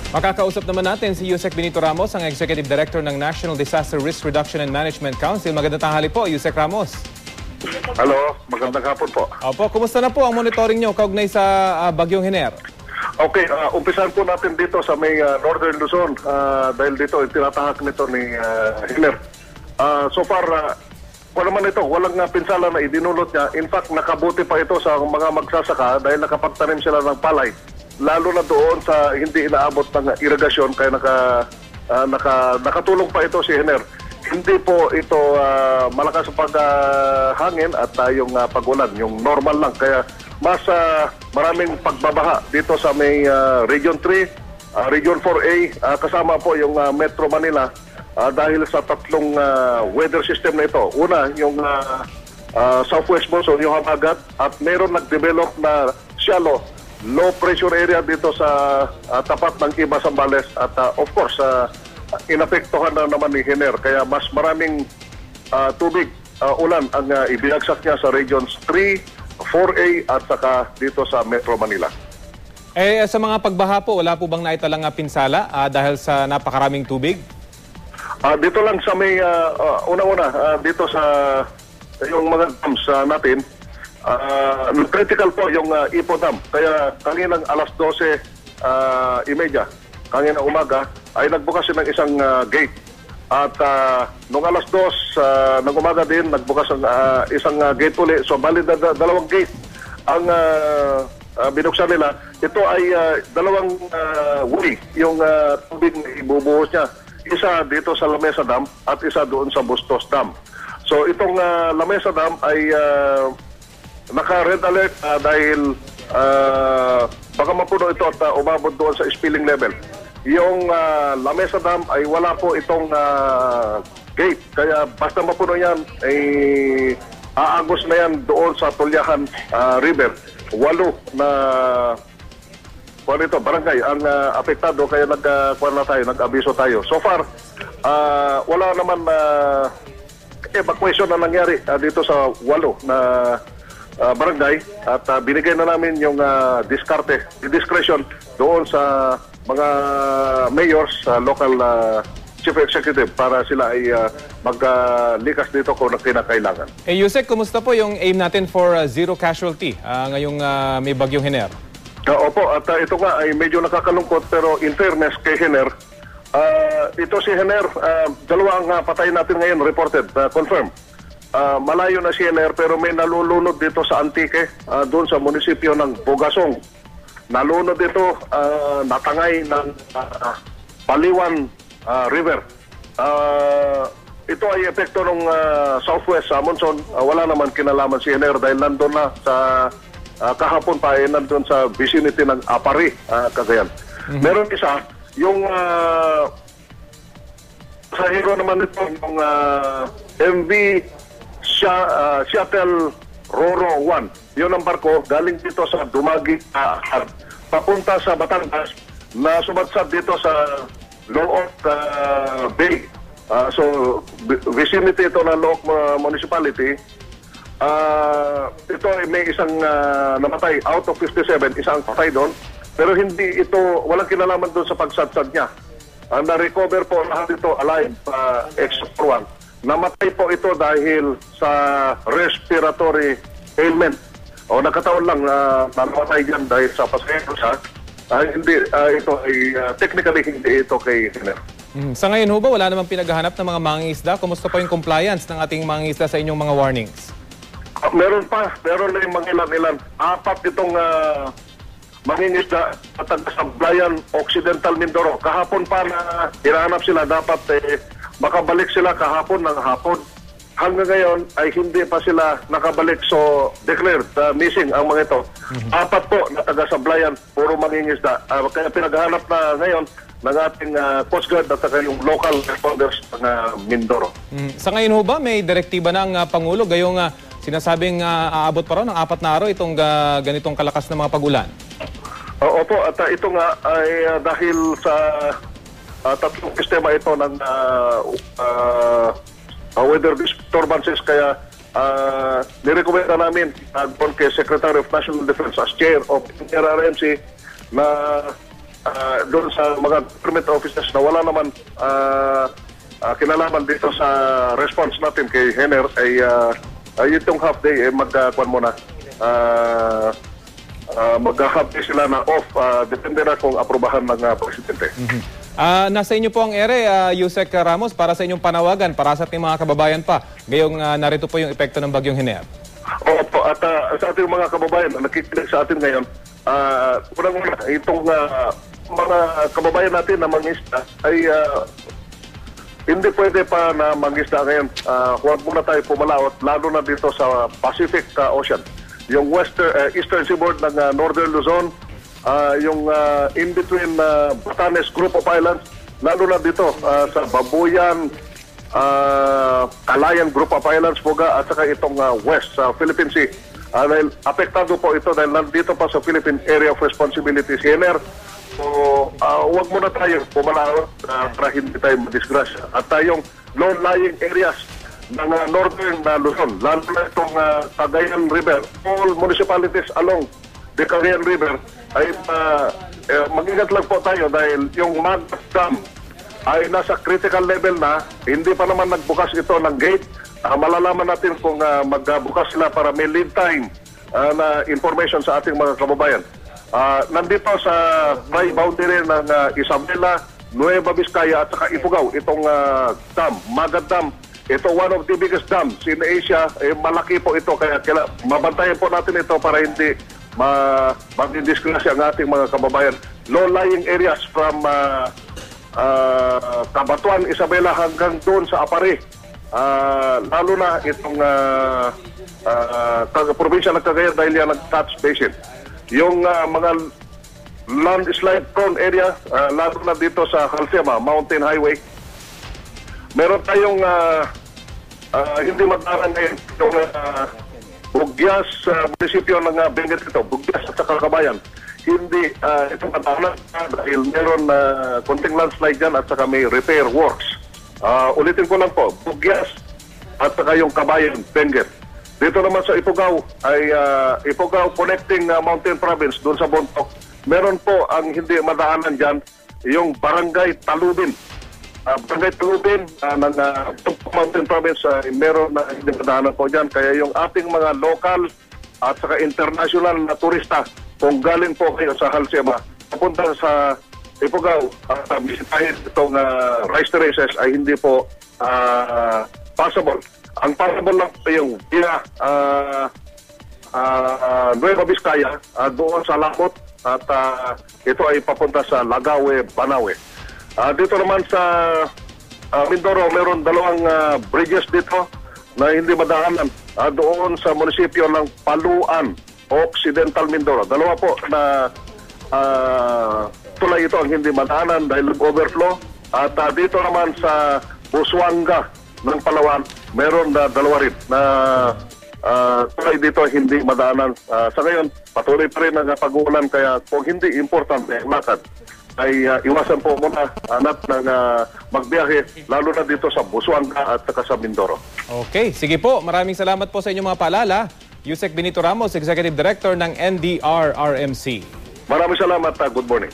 Makakausap naman natin si Yusek Benito Ramos, ang Executive Director ng National Disaster Risk Reduction and Management Council. Magandang tanghali po, Yusek Ramos. Hello, magandang hapon po. Opo, kumusta na po ang monitoring nyo kaugnay sa Bagyong Hiner? Okay, umpisahan po natin dito sa may Northern Luzon dahil dito tinatahak nito ni Hiner. So far, wala naman ito, walang pinsala na idinulot niya. In fact, nakabuti pa ito sa mga magsasaka dahil nakapagtanim sila ng palay. Lalo na doon sa hindi inaabot ng irigasyon kaya nakatulong pa ito si Hiner. Hindi po ito malakas sa paghangin at yung pag-ulan, yung normal lang. Kaya mas maraming pagbabaha dito sa may Region 3, Region 4A, kasama po yung Metro Manila dahil sa tatlong weather system na ito. Una, yung southwest monsoon, yung habagat, at mayroon nag-develop na shallow low pressure area dito sa tapat ng Iba Zambales at of course inapektuhan na naman ni Hiner kaya mas maraming tubig ulan ang ibinagsak niya sa regions 3, 4A at saka dito sa Metro Manila. Sa mga pagbaha po, wala po bang naitalang pinsala dahil sa napakaraming tubig? Dito lang sa may una-una dito sa yung mga dams natin. Critical po yung Ipo Dam. Kaya kaninang alas 12:30, kaninang umaga, ay nagbukas ng isang gate. At nung alas 2 ng umaga din, nagbukas ang isang gate uli. So, bali dalawang gate ang binuksan nila. Ito ay dalawang way yung tubig na ibubuhos niya. Isa dito sa Lamesa Dam at isa doon sa Bustos Dam. So, itong Lamesa Dam ay naka-red alert dahil baka mapuno ito at umabot doon sa spilling level. Yung Lamesa Dam ay wala po itong gate. Kaya basta mapuno yan, ay aagos na yan doon sa Tulyahan River. 8 na barangay ang apektado kaya nag-abiso tayo. So far, wala naman evacuation na nangyari dito sa 8 na barangay at binigay na namin yung discretion doon sa mga mayors, local chief executive para sila ay maglikas dito kung kinakailangan. Yusek, kumusta po yung aim natin for zero casualty ngayong may Bagyong Hiner? Opo, at ito nga ay medyo nakakalungkot pero in fairness kay Hiner, ito si Hiner, dalawa ang patay natin ngayon reported, confirmed. Malayo na si Hiner pero may nalulunod dito sa Antique, doon sa munisipyo ng Bugasong. Nalunod dito, natangay ng Paliwan River. Ito ay epekto ng southwest monsoon. Wala naman kinalaman si Hiner dahil nandun na sa kahapon pa ay nandun sa vicinity ng Apari, Cagayan. Meron isa, yung sa hero naman ito, yung MV Shuttle Roro 1. Yun ang barko, galing dito sa Dumagi, papunta sa Batangas, na sumadsad dito sa Looc Bay. So, vicinity ito ng Looc Municipality. Ito ay may isang namatay out of 57, isang patay doon. Pero hindi ito, walang kinalaman doon sa pagsadsad niya. Na-recover po lahat ito alive, except for one. Namatay po ito dahil sa respiratory ailment. O nakataon lang na namatay dyan dahil sa pasahero siya. Hindi, ito ay technically hindi ito kay Hiner. Sa ngayon ho ba, wala namang pinaghahanap ng mga mangingisda? Kumusta po yung compliance ng ating mangingisda sa inyong mga warnings? Meron pa. Meron na yung mga ilan-ilan. 4 itong mangingisda at taga-Sablayan, Occidental Mindoro. Kahapon pa na hinahanap sila. Dapat makabalik sila kahapon ng hapon. Hanggang ngayon ay hindi pa sila nakabalik. So, declared missing ang mga ito. 4 po na taga-Sablayan, puro mangingisda. Kaya pinaghahanap na ngayon ng ating Coast Guard at saka yung local responders ng Mindoro. Sa ngayon ho ba, may direktiba ng Pangulo gayong sinasabing aabot pa raw ng 4 na araw itong ganitong kalakas na mga pag-ulan? Opo, at ito nga ay dahil sa tatlong sistema ito ng weather disturbances kaya nirekomenda namin kay Secretary of National Defense as Chair of NRRMC na doon sa mga government offices na wala naman kinalaman dito sa response natin kay Henner ay itong half day magkuhan muna. Mag-half day sila na off. Depende na kung aprobahan ng Presidente. Nasa inyo po ang ere, Yusek Ramos, para sa inyong panawagan, para sa ating mga kababayan pa. Gayong narito po yung epekto ng bagyong Henner. Opo, at sa ating mga kababayan na nakikinig sa atin ngayon, unang-una, itong mga kababayan natin na mangisda ay hindi pwede pa na mangisda ngayon. Huwag muna tayo pumalaot, lalo na dito sa Pacific Ocean. Yung eastern seaboard ng Northern Luzon, yung in-between Batanes Group of Islands, lalo na dito sa Babuyan, Calayan Group of Islands, Buga, at saka itong west sa Philippine Sea. Dahil apektado po ito dahil nandito pa sa Philippine Area of Responsibility si Henner. So, huwag muna tayo pumalawat para hindi tayo madisgrasya. At tayong low-lying areas ng northern Luzon, lalo na itong Cagayan River, all municipalities along the Cagayan River, ay mag-ingat lang po tayo dahil yung Magat Dam ay nasa critical level na, hindi pa naman nagbukas ito ng gate. Malalaman natin kung magbukas sila para may lead time na information sa ating mga kababayan. Nandito sa dry boundary ng Isabela, Nueva Vizcaya at saka Ifugao, itong dam, Magat Dam. Ito one of the biggest dams in Asia. Malaki po ito, kaya mabantayan po natin ito para hindi magdidiskrasya ang ating mga kababayan. Low-lying areas from Cabatuan, Isabela hanggang doon sa Apare. Lalo na itong probinsya ng Cagayan dahil yan nag-touch basin. Yung mga landslide prone area, lalo na dito sa Halsema, Mountain Highway, meron tayong hindi madaran ngayon yung Bugyas, munisipyo ng Benguet ito, Bugyas at saka Kabayan. Hindi ito madaran dahil meron konting landslide dyan at saka may repair works. Ulitin ko lang po, Bugyas at saka yung Kabayan, Benguet. Dito naman sa Ifugao ay Ifugao connecting Mountain Province doon sa Bontoc. Meron po ang hindi madaanan dyan, yung Barangay Talubin. Barangay Talubin ng Mountain Province, meron na hindi madaanan po dyan. Kaya yung ating mga local at saka international na turista, kung galing po kayo sa Halsema, papunta sa Ifugao at bisitahin itong rice terraces ay hindi po possible. Ang possible lang po yung via Nueva Vizcaya doon sa Lamot at ito ay papunta sa Lagawe, Banawe. Dito naman sa Mindoro, meron dalawang bridges dito na hindi madaanan doon sa munisipyo ng Paluan, Occidental Mindoro. Dalawa po na tulay ito ang hindi madaanan dahil overflow. At dito naman sa Busuanga ng Palawan, meron na dalawa rin na tulay dito hindi madaanan. Sa ngayon, patuloy pa rin ang pag-uulan kaya kung hindi importante ang lakad, ay iwasan po muna ng magbiyahe, lalo na dito sa Busuanga at saka sa Mindoro. Okay, sige po. Maraming salamat po sa inyong mga paalala. Yusek Benito Ramos, Executive Director ng NDRRMC. Maraming salamat. Good morning.